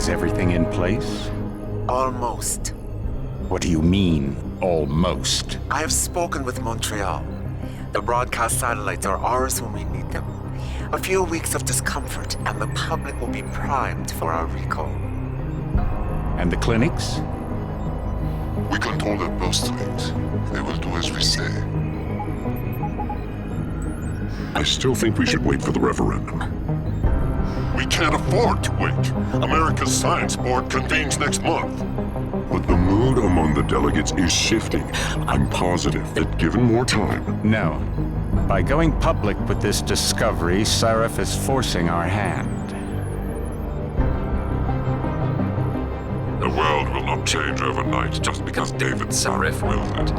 Is everything in place? Almost. What do you mean, almost? I have spoken with Montreal. The broadcast satellites are ours when we need them. A few weeks of discomfort, and the public will be primed for our recall. And the clinics? We control their birth rate. They will do as we say. I still think we should wait for the referendum. We can't afford to wait. America's Science Board convenes next month. But the mood among the delegates is shifting. I'm positive that given more time... No. By going public with this discovery, Sarif is forcing our hand. The world will not change overnight just because David Sarif wills it.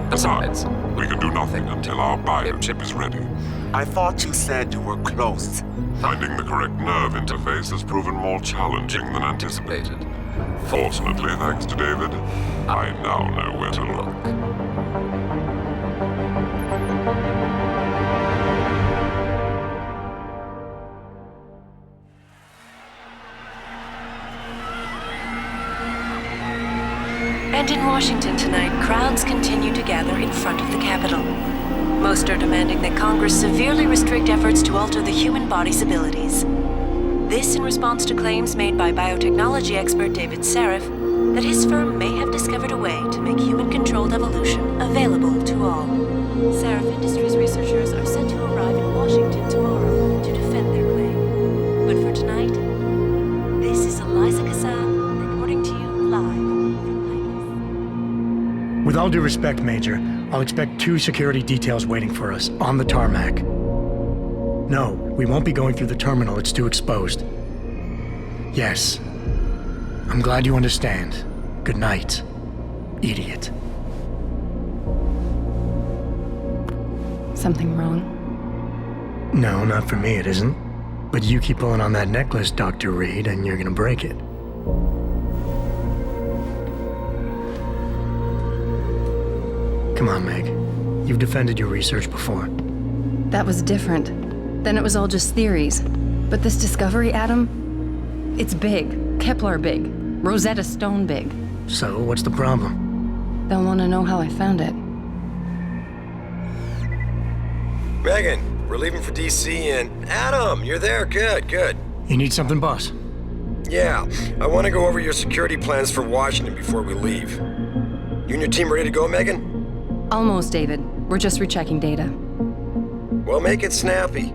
Besides, we can do nothing until our biochip is ready. I thought you said you were close. Finding the correct nerve interface has proven more challenging than anticipated. Fortunately, thanks to David, I now know where to look. And in Washington tonight, crowds continue to gather in front of the Capitol. Most are demanding that Congress severely restrict efforts to alter the human body's abilities. This in response to claims made by biotechnology expert David Sarif that his firm may have discovered a way to make human-controlled evolution available to all. Sarif Industries researchers are set to arrive in Washington tomorrow to defend their claim. But for tonight, this is Eliza Kassan reporting to you live from Vegas. With all due respect, Major, I'll expect 2 security details waiting for us on the tarmac. No, we won't be going through the terminal. It's too exposed. Yes. I'm glad you understand. Good night, idiot. Something wrong? No, not for me it isn't. But you keep pulling on that necklace, Dr. Reed, and you're gonna break it. Come on, Meg. You've defended your research before. That was different. Then it was all just theories. But this discovery, Adam, it's big. Kepler big. Rosetta Stone big. So, what's the problem? They'll want to know how I found it. Megan, we're leaving for DC and... Adam, you're there. Good, good. You need something, boss? Yeah, I want to go over your security plans for Washington before we leave. You and your team ready to go, Megan? Almost, David. We're just rechecking data. Well, make it snappy.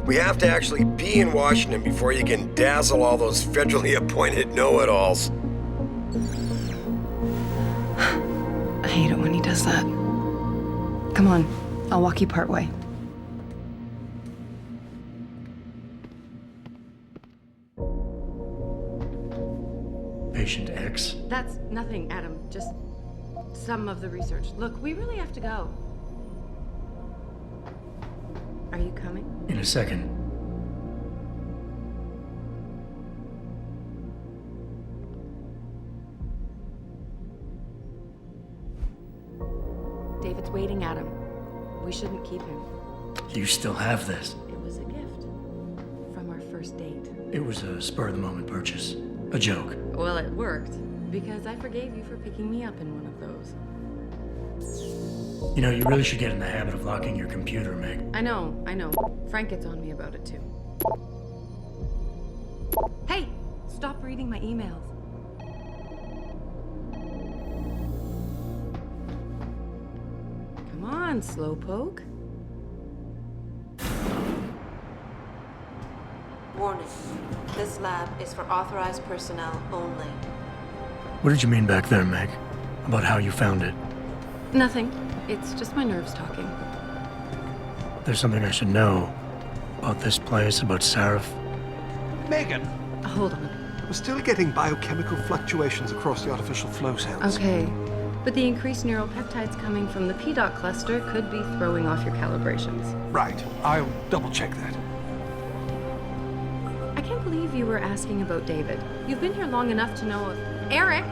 We have to actually be in Washington before you can dazzle all those federally appointed know-it-alls. I hate it when he does that. Come on, I'll walk you part way. Patient X? That's nothing, Adam. Just some of the research. Look, we really have to go. Are you coming? In a second. David's waiting, Adam. We shouldn't keep him. You still have this. It was a gift from our first date. It was a spur-of-the-moment purchase. A joke. Well, it worked, because I forgave you for picking me up in one of those. You know, you really should get in the habit of locking your computer, Meg. I know. Frank gets on me about it, too. Hey! Stop reading my emails. Come on, slowpoke. Warning. This lab is for authorized personnel only. What did you mean back there, Meg? About how you found it? Nothing. It's just my nerves talking. There's something I should know about this place, about Sarif. Megan, Hold on. we're still getting biochemical fluctuations across the artificial flow cells. Okay. But the increased neuropeptides coming from the PDOT cluster could be throwing off your calibrations. Right. I'll double check that. I can't believe you were asking about David. You've been here long enough to know of... Eric!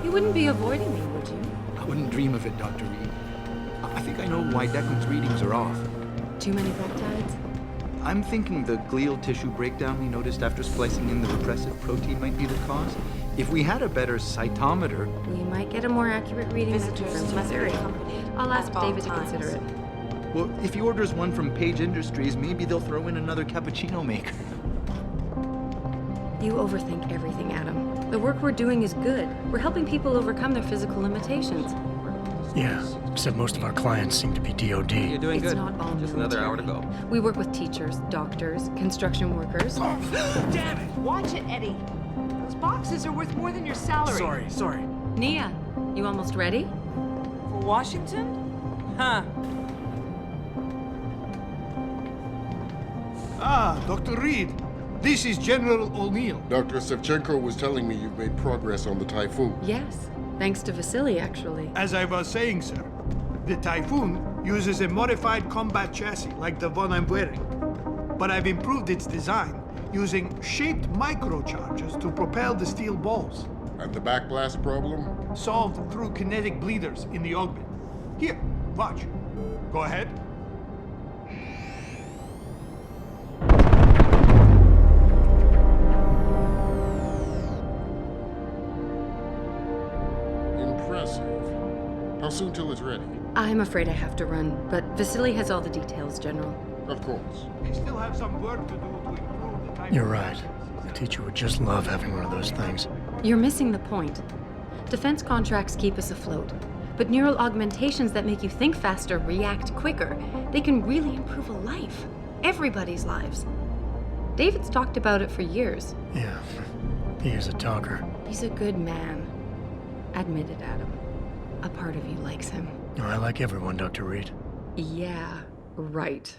You wouldn't be avoiding me, would you? I wouldn't dream of it, Dr. Reed. I think I know why Declan's readings are off. Too many peptides? I'm thinking the glial tissue breakdown we noticed after splicing in the repressive protein might be the cause. If we had a better cytometer... We might get a more accurate reading of the Visitors must be area. accompanied I'll ask at all David to times. consider it. Well, if he orders one from Page Industries, maybe they'll throw in another cappuccino maker. You overthink everything, Adam. The work we're doing is good. We're helping people overcome their physical limitations. Yeah, except most of our clients seem to be DOD. You're doing It's good. not all Just another hour to military. go. We work with teachers, doctors, construction workers. Watch it, Eddie. Those boxes are worth more than your salary. Sorry. Nia, you almost ready? For Washington? Huh. Ah, Dr. Reed. This is General O'Neill. Dr. Sevchenko was telling me you've made progress on the Typhoon. Yes, thanks to Vasily, actually. As I was saying, sir, the Typhoon uses a modified combat chassis like the one I'm wearing. But I've improved its design using shaped microcharges to propel the steel balls. And the backblast problem? Solved through kinetic bleeders in the augment. Here, watch. Go ahead. Impressive. How soon till it's ready? I'm afraid I have to run, but Vasily has all the details, General. Of course. We still have some work to do to improve the Typhoon. You're right. The teacher would just love having one of those things. You're missing the point. Defense contracts keep us afloat, but neural augmentations that make you think faster, react quicker, they can really improve a life. Everybody's lives. David's talked about it for years. Yeah, he is a talker. He's a good man. Admit it, Adam. A part of you likes him. Oh, I like everyone, Dr. Reed. Yeah, right.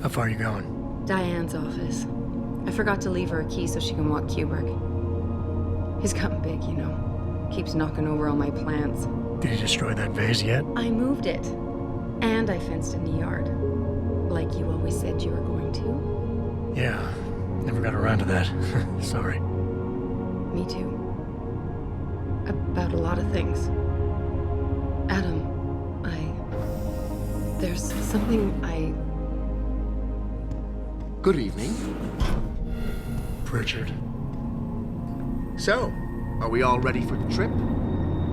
How far are you going? Diane's office. I forgot to leave her a key so she can walk Kubrick. He's gotten big, you know. Keeps knocking over all my plants. Did you destroy that vase yet? I moved it. And I fenced in the yard. Like you always said you were going to. Yeah, never got around to that. Sorry. Me too. About a lot of things. Adam, there's something Good evening. Pritchard. So, are we all ready for the trip?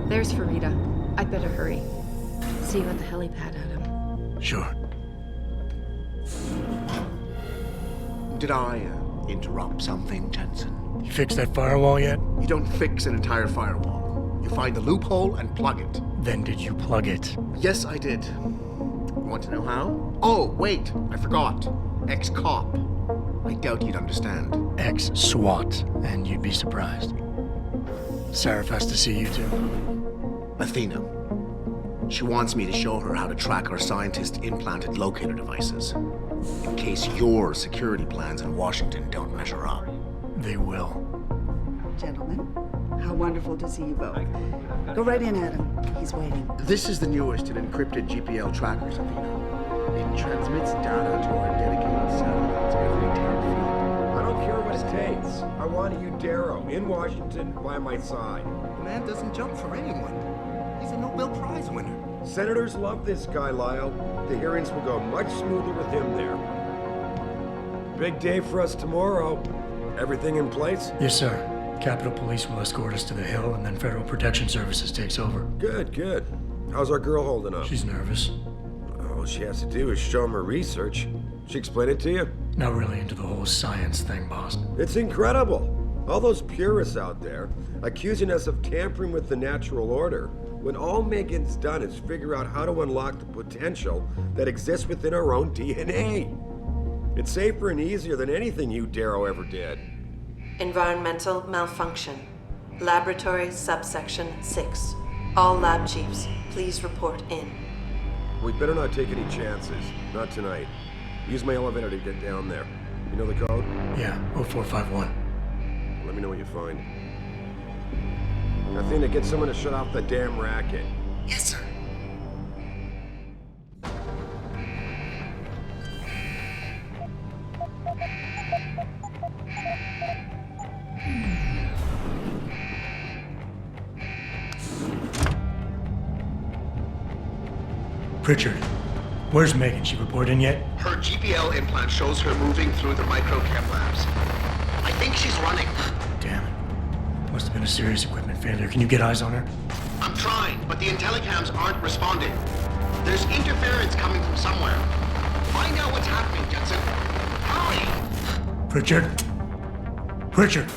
There's Farida. I'd better hurry. See you at the helipad, Adam. Sure. Did I interrupt something, Jensen? You fixed that firewall yet? You don't fix an entire firewall. You find the loophole and plug it. Then did you plug it? Yes, I did. Want to know how? Oh, wait, I forgot. Ex-cop. I doubt you'd understand. Ex-SWAT, and you'd be surprised. Sarif has to see you too. Athena. She wants me to show her how to track our scientist-implanted locator devices. In case your security plans in Washington don't measure up. They will. Gentlemen, how wonderful to see you both. Go right in, Adam. He's waiting. This is the newest in encrypted GPL trackers, Athena. It transmits data to our dedicated satellites every 10 feet. I don't care what it takes. I want you, Darrow, in Washington, by my side. The man doesn't jump for anyone. He's a Nobel Prize winner. Senators love this guy, Lyle. The hearings will go much smoother with him there. Big day for us tomorrow. Everything in place? Yes, sir. Capitol Police will escort us to the Hill, and then Federal Protection Services takes over. Good, good. How's our girl holding up? She's nervous. All she has to do is show him her research. She explain it to you? Not really into the whole science thing, boss. It's incredible. All those purists out there accusing us of tampering with the natural order, when all Megan's done is figure out how to unlock the potential that exists within our own DNA. It's safer and easier than anything you, Darrow, ever did. Environmental malfunction. Laboratory subsection 6. All lab chiefs, please report in. We better not take any chances. Not tonight. Use my elevator to get down there. You know the code? Yeah, 0451. Let me know what you find. Athena, get someone to shut off the damn racket. Yes, sir. Pritchard, where's Megan? She report in yet? Her GPL implant shows her moving through the microchem labs. I think she's running. Damn it. Must have been a serious equipment failure. Can you get eyes on her? I'm trying, but the intellicams aren't responding. There's interference coming from somewhere. Find out what's happening, Jensen. Hurry! Pritchard? Pritchard!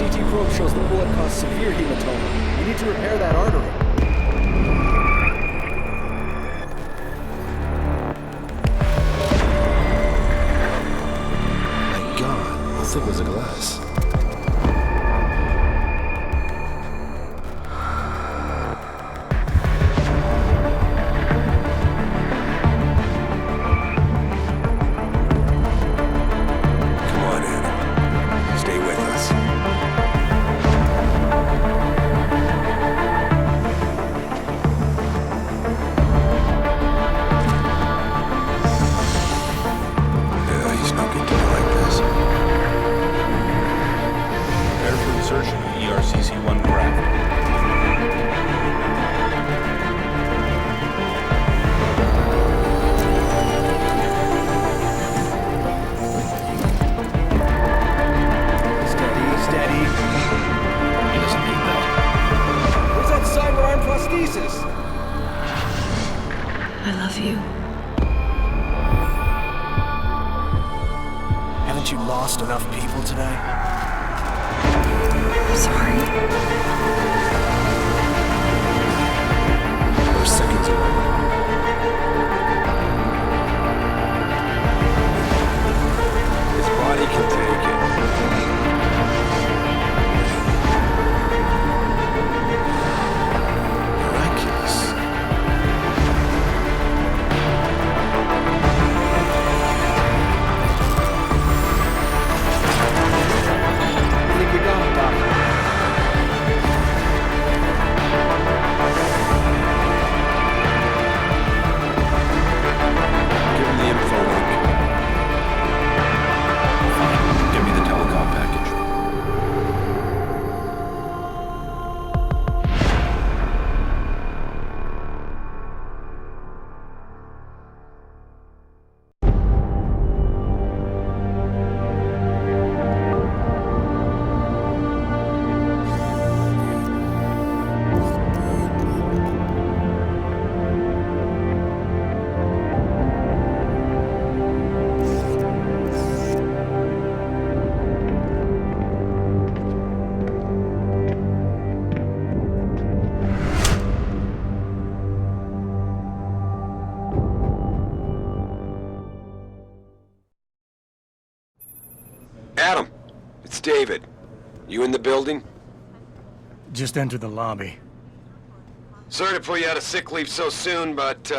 CT probe shows the bullet caused severe hematoma. We need to repair that artery. My God, how thick was the glass? I love you. Haven't you lost enough people today? I'm sorry. We're seconds away. His body can take it. Miraculous. I think we got him, Doctor. Give him the info link. Fine. Give me the telecom package. Adam, it's David. You in the building? Just entered the lobby. Sorry to pull you out of sick leave so soon, but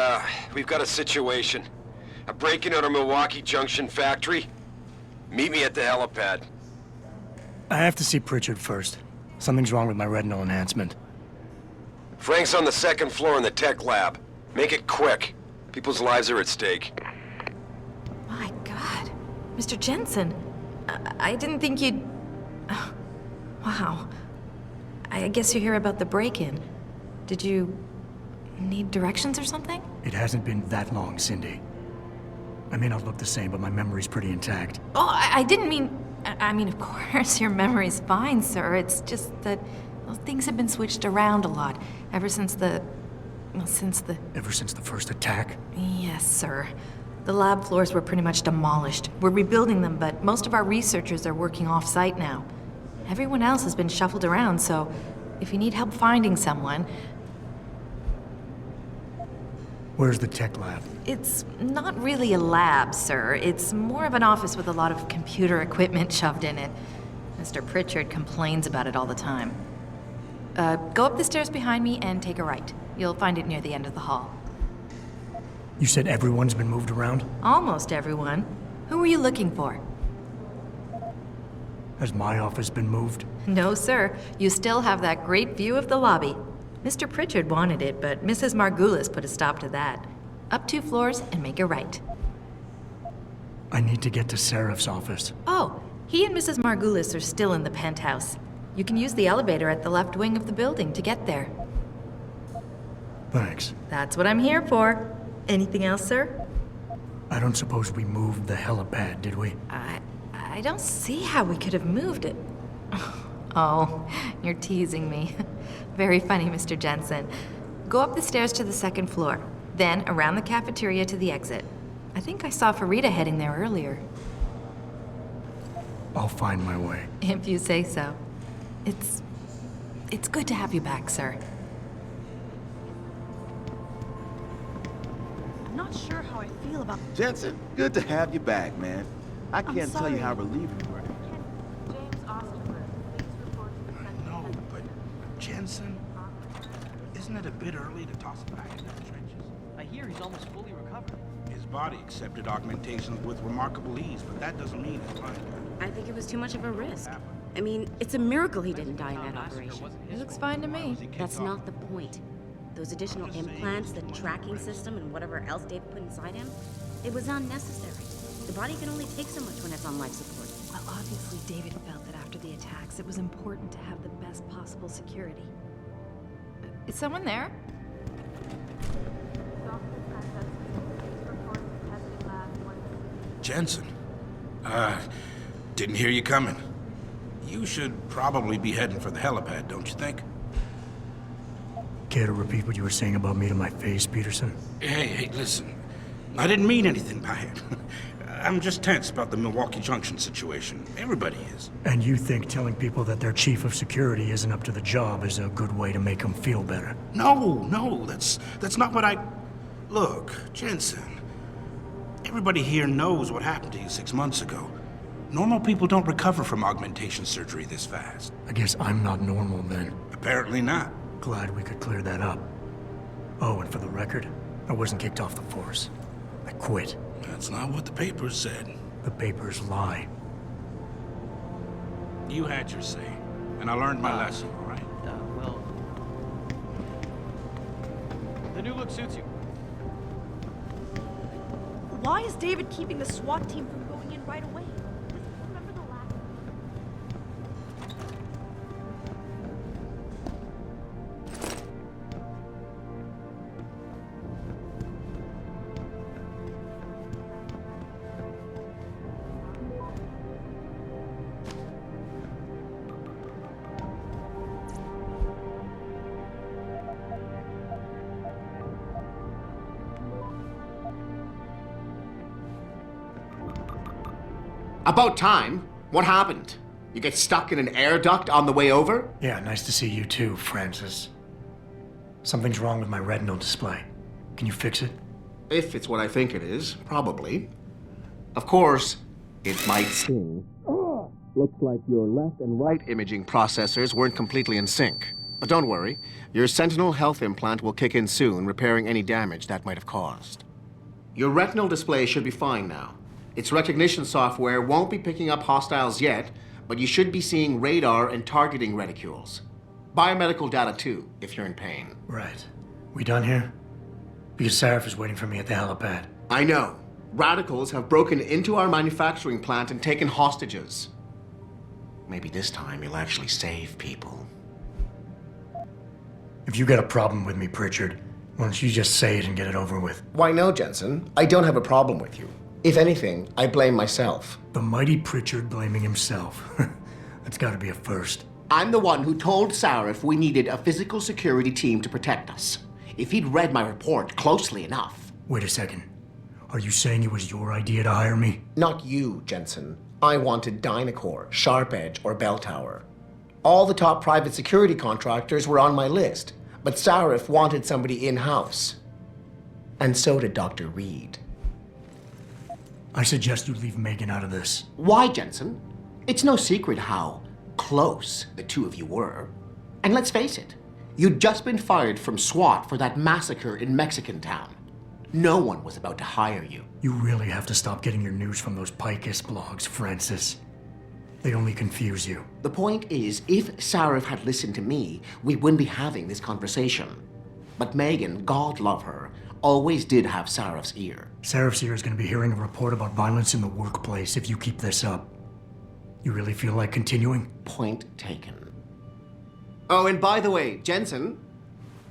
we've got a situation. A break-in at our Milwaukee Junction factory. Meet me at the helipad. I have to see Pritchard first. Something's wrong with my retinal enhancement. Frank's on the second floor in the tech lab. Make it quick. People's lives are at stake. My God. Mr. Jensen, I didn't think you'd... Wow. I guess you hear about the break-in. Did you need directions or something? It hasn't been that long, Cindy. I may not look the same, but my memory's pretty intact. Oh, I didn't mean... I mean, of course, your memory's fine, sir. It's just that well, things have been switched around a lot ever since the... Well, since the... Ever since the first attack? Yes, sir. The lab floors were pretty much demolished. We're rebuilding them, but most of our researchers are working off-site now. Everyone else has been shuffled around, so if you need help finding someone... Where's the tech lab? It's not really a lab, sir. It's more of an office with a lot of computer equipment shoved in it. Mr. Pritchard complains about it all the time. Go up the stairs behind me and take a right. You'll find it near the end of the hall. You said everyone's been moved around? Almost everyone. Who were you looking for? Has my office been moved? No, sir. You still have that great view of the lobby. Mr. Pritchard wanted it, but Mrs. Margulis put a stop to that. Up 2 floors and make a right. I need to get to Seraph's office. Oh, he and Mrs. Margulis are still in the penthouse. You can use the elevator at the left wing of the building to get there. Thanks. That's what I'm here for. Anything else, sir? I don't suppose we moved the helipad, did we? I don't see how we could have moved it. Oh, you're teasing me. Very funny, Mr. Jensen. Go up the stairs to the 2nd floor, then around the cafeteria to the exit. I think I saw Farida heading there earlier. I'll find my way. If you say so. It's good to have you back, sir. I'm not sure how I feel about... Jensen, good to have you back, man. I can't tell you how relieved we were. I know, but Jensen, isn't it a bit early to toss him back into the trenches? I hear he's almost fully recovered. His body accepted augmentations with remarkable ease, but that doesn't mean his mind. I think it was too much of a risk. I mean, it's a miracle he didn't die in that operation. It looks fine to me. That's not the point. Those additional implants, the tracking system, and whatever else David put inside him, it was unnecessary. The body can only take so much when it's on life support. Well, obviously David felt that after the attacks, it was important to have the best possible security. Is someone there? Jensen, didn't hear you coming. You should probably be heading for the helipad, don't you think? Care to repeat what you were saying about me to my face, Peterson? Hey, listen. I didn't mean anything by it. I'm just tense about the Milwaukee Junction situation. Everybody is. And you think telling people that their chief of security isn't up to the job is a good way to make them feel better? No, that's not what I... Look, Jensen, everybody here knows what happened to you 6 months ago. Normal people don't recover from augmentation surgery this fast. I guess I'm not normal then. Apparently not. Glad we could clear that up. Oh, and for the record, I wasn't kicked off the force. I quit. That's not what the papers said. The papers lie. You had your say, and I learned my lesson, all right? Well... The new look suits you. Why is David keeping the SWAT team from going in right away? Remember the last... About time. What happened? You get stuck in an air duct on the way over? Yeah, nice to see you too, Francis. Something's wrong with my retinal display. Can you fix it? If it's what I think it is, probably. Of course, it might sting. Looks like your left and right imaging processors weren't completely in sync. But don't worry, your Sentinel health implant will kick in soon, repairing any damage that might have caused. Your retinal display should be fine now. Its recognition software won't be picking up hostiles yet, but you should be seeing radar and targeting reticules. Biomedical data too, if you're in pain. Right. We done here? Because Sarif is waiting for me at the helipad. I know. Radicals have broken into our manufacturing plant and taken hostages. Maybe this time you'll actually save people. If you got a problem with me, Pritchard, why don't you just say it and get it over with? Why no, Jensen. I don't have a problem with you. If anything, I blame myself. The mighty Pritchard blaming himself. That's gotta be a first. I'm the one who told Sarif we needed a physical security team to protect us. If he'd read my report closely enough. Wait a second. Are you saying it was your idea to hire me? Not you, Jensen. I wanted Dynacore, Sharp Edge, or Bell Tower. All the top private security contractors were on my list, but Sarif wanted somebody in-house. And so did Dr. Reed. I suggest you leave Megan out of this. Why, Jensen? It's no secret how close the two of you were. And let's face it, you'd just been fired from SWAT for that massacre in Mexican Town. No one was about to hire you. You really have to stop getting your news from those Picus blogs, Francis. They only confuse you. The point is, if Sarif had listened to me, we wouldn't be having this conversation. But Megan, God love her, always did have Sarif's ear. Sarif's ear is going to be hearing a report about violence in the workplace if you keep this up. You really feel like continuing? Point taken. Oh, and by the way, Jensen,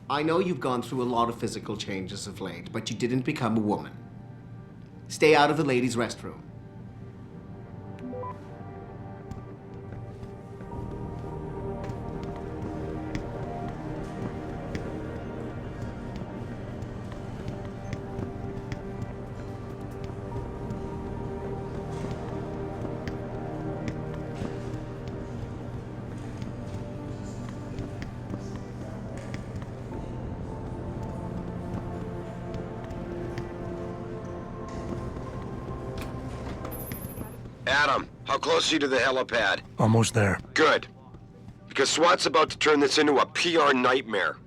I know you've gone through a lot of physical changes of late, but you didn't become a woman. Stay out of the ladies' restroom. Adam, how close are you to the helipad? Almost there. Good. Because SWAT's about to turn this into a PR nightmare.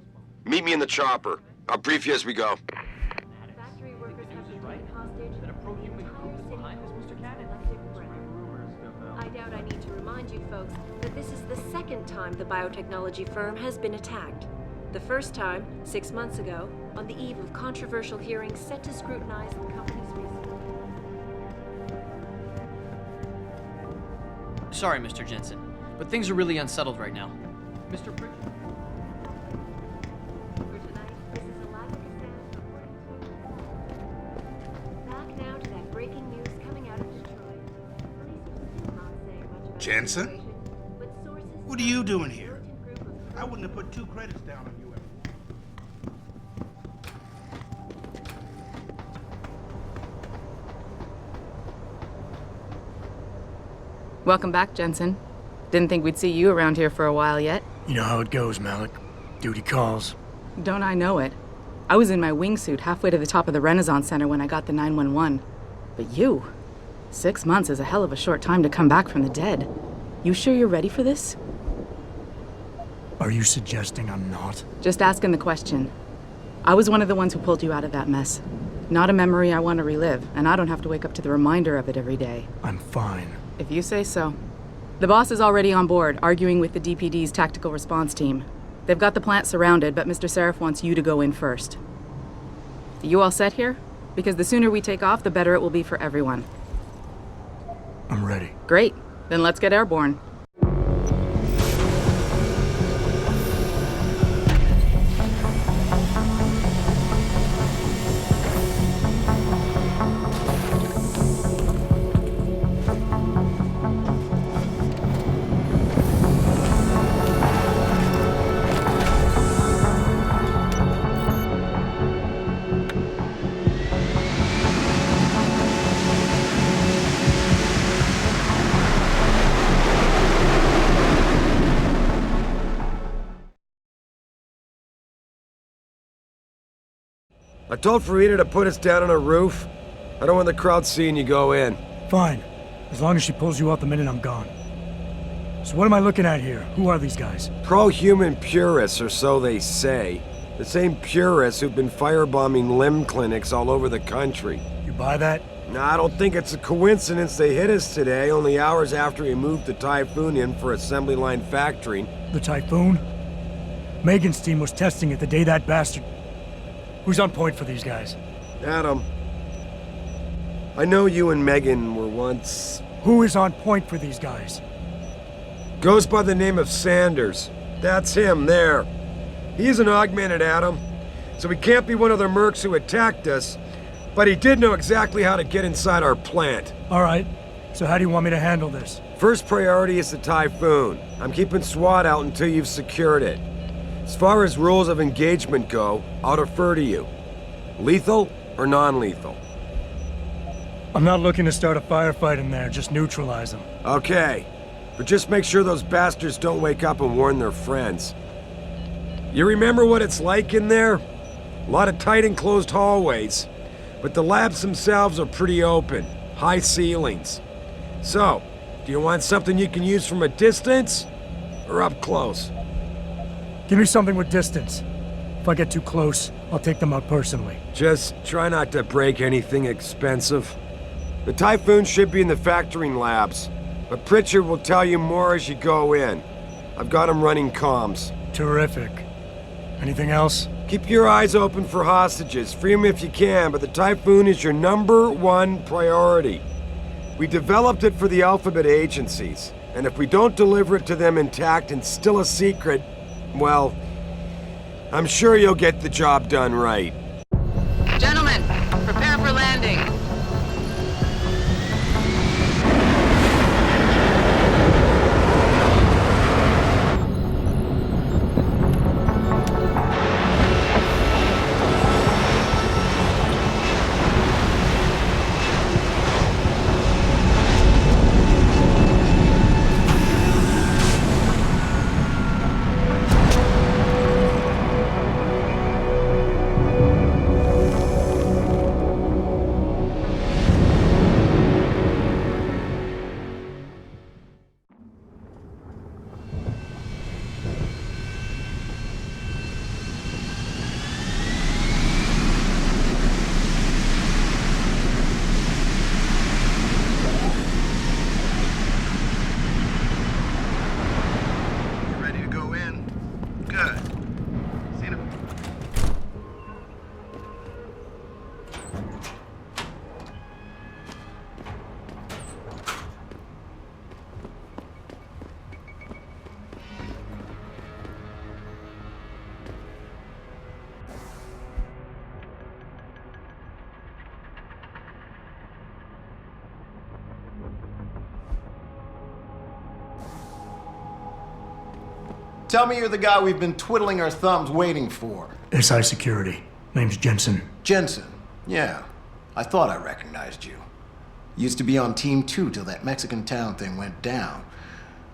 Meet me in the chopper. I'll brief you as we go. Factory workers have been taken hostage. I doubt I need to remind you folks that this is the second time the biotechnology firm has been attacked. The first time, 6 months ago, on the eve of controversial hearings set to scrutinize the company's research. Sorry, Mr. Jensen, but things are really unsettled right now. Mr. Pritchard? For tonight, this is a live cassette reporting to back now to that breaking news coming out of Detroit. Police are still not saying much about Jensen? the situation, but sources... What are you doing here? I wouldn't have put 2 credits down on you. Welcome back, Jensen. Didn't think we'd see you around here for a while yet. You know how it goes, Malik. Duty calls. Don't I know it? I was in my wingsuit halfway to the top of the Renaissance Center when I got the 911. But you? 6 months is a hell of a short time to come back from the dead. You sure you're ready for this? Are you suggesting I'm not? Just asking the question. I was one of the ones who pulled you out of that mess. Not a memory I want to relive, and I don't have to wake up to the reminder of it every day. I'm fine. If you say so. The boss is already on board, arguing with the DPD's tactical response team. They've got the plant surrounded, but Mr. Sarif wants you to go in first. You all set here? Because the sooner we take off, the better it will be for everyone. I'm ready. Great. Then let's get airborne. I told Farida to put us down on a roof. I don't want the crowd seeing you go in. Fine. As long as she pulls you out the minute I'm gone. So what am I looking at here? Who are these guys? Pro-human purists, or so they say. The same purists who've been firebombing limb clinics all over the country. You buy that? No, I don't think it's a coincidence they hit us today, only hours after we moved the Typhoon in for assembly line factory. The Typhoon? Megan's team was testing it the day that bastard... Who's on point for these guys? Adam. I know you and Megan were once... Who is on point for these guys? Goes by the name of Sanders. That's him, there. He's an augmented Adam, so he can't be one of the mercs who attacked us, but he did know exactly how to get inside our plant. All right. So how do you want me to handle this? First priority is the Typhoon. I'm keeping SWAT out until you've secured it. As far as rules of engagement go, I'll defer to you. Lethal or non-lethal? I'm not looking to start a firefight in there, just neutralize them. Okay. But just make sure those bastards don't wake up and warn their friends. You remember what it's like in there? A lot of tight enclosed hallways. But the labs themselves are pretty open. High ceilings. So, do you want something you can use from a distance? Or up close? Give me something with distance. If I get too close, I'll take them out personally. Just try not to break anything expensive. The Typhoon should be in the factoring labs, but Pritchard will tell you more as you go in. I've got him running comms. Terrific. Anything else? Keep your eyes open for hostages. Free them if you can, but the Typhoon is your #1 priority. We developed it for the Alphabet agencies, and if we don't deliver it to them intact and still a secret, well, I'm sure you'll get the job done right. Gentlemen, prepare for landing. Tell me you're the guy we've been twiddling our thumbs waiting for. SI Security. Name's Jensen. Jensen. Yeah. I thought I recognized you. Used to be on Team 2 till that Mexican town thing went down.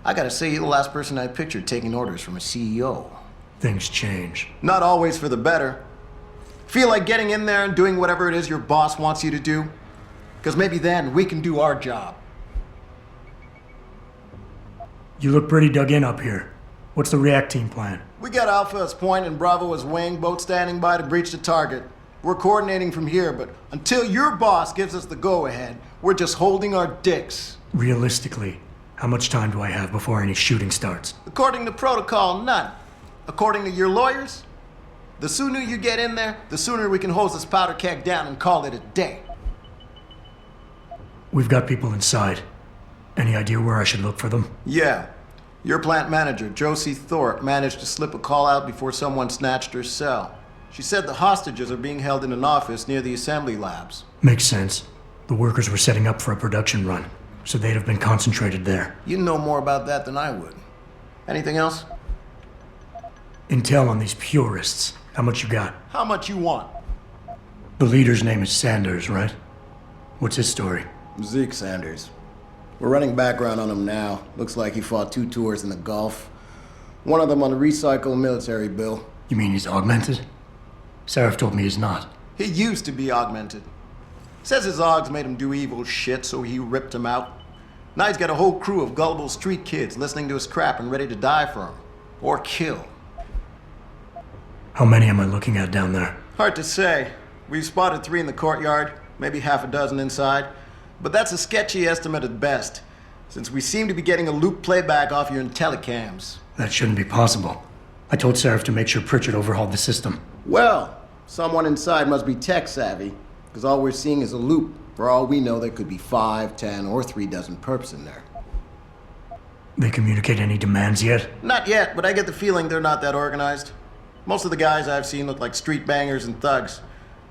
I gotta say, you're the last person I pictured taking orders from a CEO. Things change. Not always for the better. Feel like getting in there and doing whatever it is your boss wants you to do? Because maybe then we can do our job. You look pretty dug in up here. What's the react team plan? We got Alpha as point and Bravo as wing, both standing by to breach the target. We're coordinating from here, but until your boss gives us the go-ahead, we're just holding our dicks. Realistically, how much time do I have before any shooting starts? According to protocol, none. According to your lawyers, the sooner you get in there, the sooner we can hose this powder keg down and call it a day. We've got people inside. Any idea where I should look for them? Yeah. Your plant manager, Josie Thorpe, managed to slip a call out before someone snatched her cell. She said the hostages are being held in an office near the assembly labs. Makes sense. The workers were setting up for a production run, so they'd have been concentrated there. You know more about that than I would. Anything else? Intel on these purists. How much you got? How much you want? The leader's name is Sanders, right? What's his story? Zeke Sanders. We're running background on him now. Looks like he fought 2 tours in the Gulf. One of them on a recycled military bill. You mean he's augmented? Sarif told me he's not. He used to be augmented. Says his augs made him do evil shit, so he ripped him out. Now he's got a whole crew of gullible street kids listening to his crap and ready to die for him. Or kill. How many am I looking at down there? Hard to say. We've spotted 3 in the courtyard, maybe half a dozen inside. But that's a sketchy estimate at best, since we seem to be getting a loop playback off your intellicams. That shouldn't be possible. I told Sarif to make sure Pritchard overhauled the system. Well, someone inside must be tech savvy, because all we're seeing is a loop. For all we know, there could be 5, 10, or 3 dozen perps in there. They communicate any demands yet? Not yet, but I get the feeling they're not that organized. Most of the guys I've seen look like street bangers and thugs.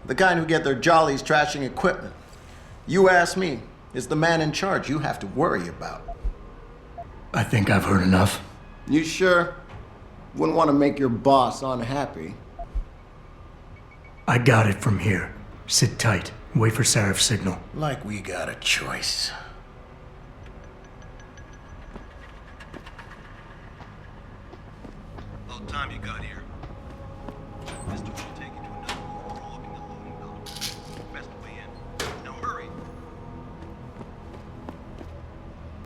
The kind who get their jollies trashing equipment. You ask me, it's the man in charge you have to worry about. I think I've heard enough. You sure? Wouldn't want to make your boss unhappy. I got it from here. Sit tight. Wait for Sarif's signal. Like we got a choice. About time you got here. Mr. will take it.